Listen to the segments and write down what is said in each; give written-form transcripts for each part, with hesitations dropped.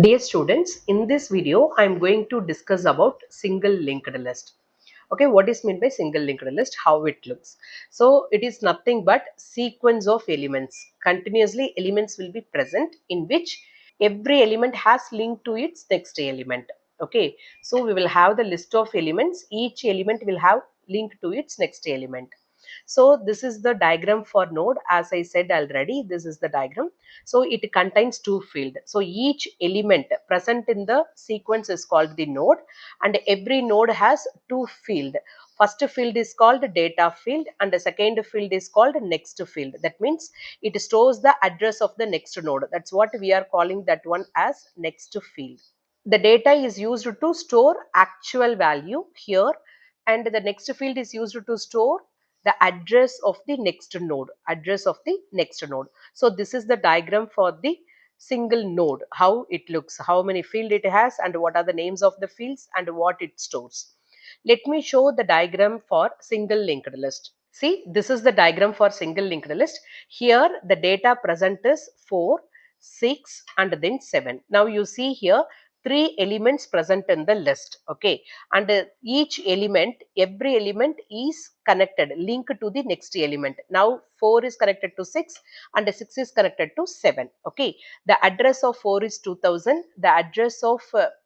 Dear students, in this video, I am going to discuss about single linked list. Okay, what is meant by single linked list? How it looks. So it is nothing but sequence of elements. Continuously elements will be present in which every element has link to its next element. Okay, so we will have the list of elements. Each element will have link to its next element. So this is the diagram for node. As I said already, this is the diagram. So it contains two fields. So each element present in the sequence is called the node, and every node has two fields. First field is called data field and the second field is called next field. That means it stores the address of the next node. That's what we are calling that one as next field. The data is used to store actual value here, and the next field is used to store the address of the next node, so this is the diagram for the single node, how it looks, how many field it has, and what are the names of the fields and what it stores. Let me show the diagram for single linked list. See, this is the diagram for single linked list. Here the data present is 4, 6 and then 7. Now you see here three elements present in the list. Okay, and each element, every element is connected, linked to the next element. Now 4 is connected to 6 and 6 is connected to 7. Okay, the address of 4 is 2000, the address of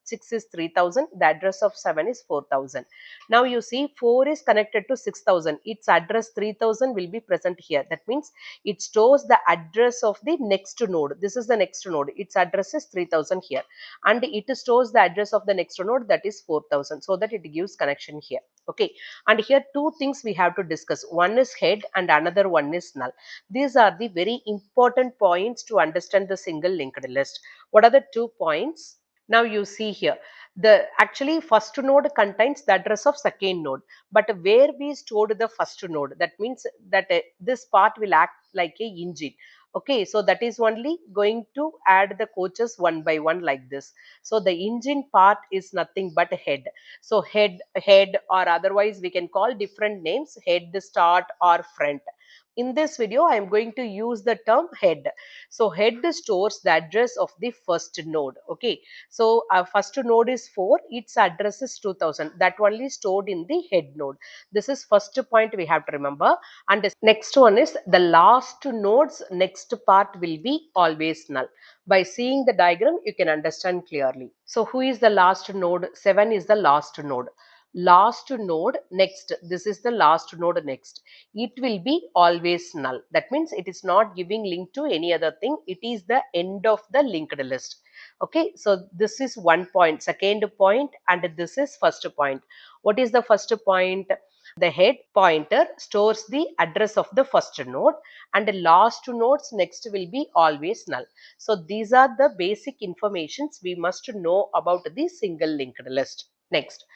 6 is 3000, the address of 7 is 4000. Now you see 4 is connected to 6000, its address 3000 will be present here. That means it stores the address of the next node. This is the next node, its address is 3000 here, and it stores the address of the next node, that is 4000, so that it gives connection here. Okay, and here two things we have to discuss. One is head and another one is null. These are the very important points to understand the single linked list. What are the 2 points? Now you see here, the actually first node contains the address of second node, but where we stored the first node, that means that this part will act like a engine. Okay, so that is only going to add the coaches one by one like this. So the engine part is nothing but head. So head, or otherwise we can call different names, head, start or front. In this video, I am going to use the term head. So head stores the address of the first node. Okay, so our first node is 4, its address is 2000. That only stored in the head node. This is first point we have to remember. And the next one is the last node's next part will be always null. By seeing the diagram, you can understand clearly. So who is the last node? 7 is the last node. Last node next, this is the last node next, it will be always null. That means it is not giving link to any other thing, it is the end of the linked list. Okay, so this is one point, second point, and this is first point. What is the first point? The head pointer stores the address of the first node, and the last nodes next will be always null. So these are the basic informations we must know about the single linked list. Next,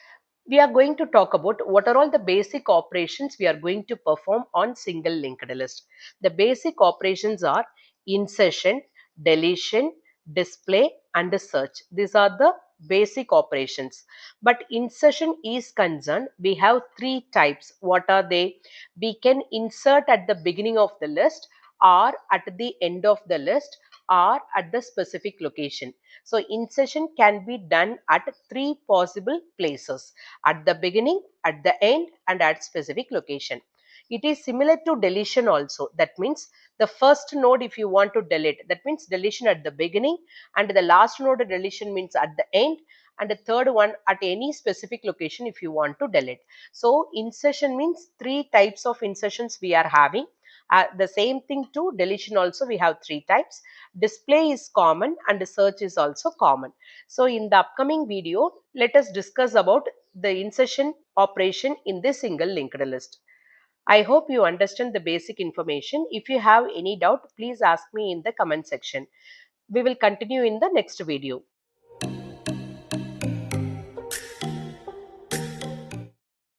we are going to talk about what are all the basic operations we are going to perform on single linked list. The basic operations are insertion, deletion, display and search. These are the basic operations. But insertion is concerned, we have three types. What are they? We can insert at the beginning of the list, or at the end of the list, or at the specific location. So insertion can be done at three possible places: at the beginning, at the end, and at specific location. It is similar to deletion also. That means the first node, if you want to delete, that means deletion at the beginning, and the last node deletion means at the end, and the third one at any specific location if you want to delete. So insertion means three types of insertions we are having. The same thing to deletion also, we have three types. Display is common and search is also common. So in the upcoming video, let us discuss about the insertion operation in this single linked list. I hope you understand the basic information. If you have any doubt, please ask me in the comment section. We will continue in the next video.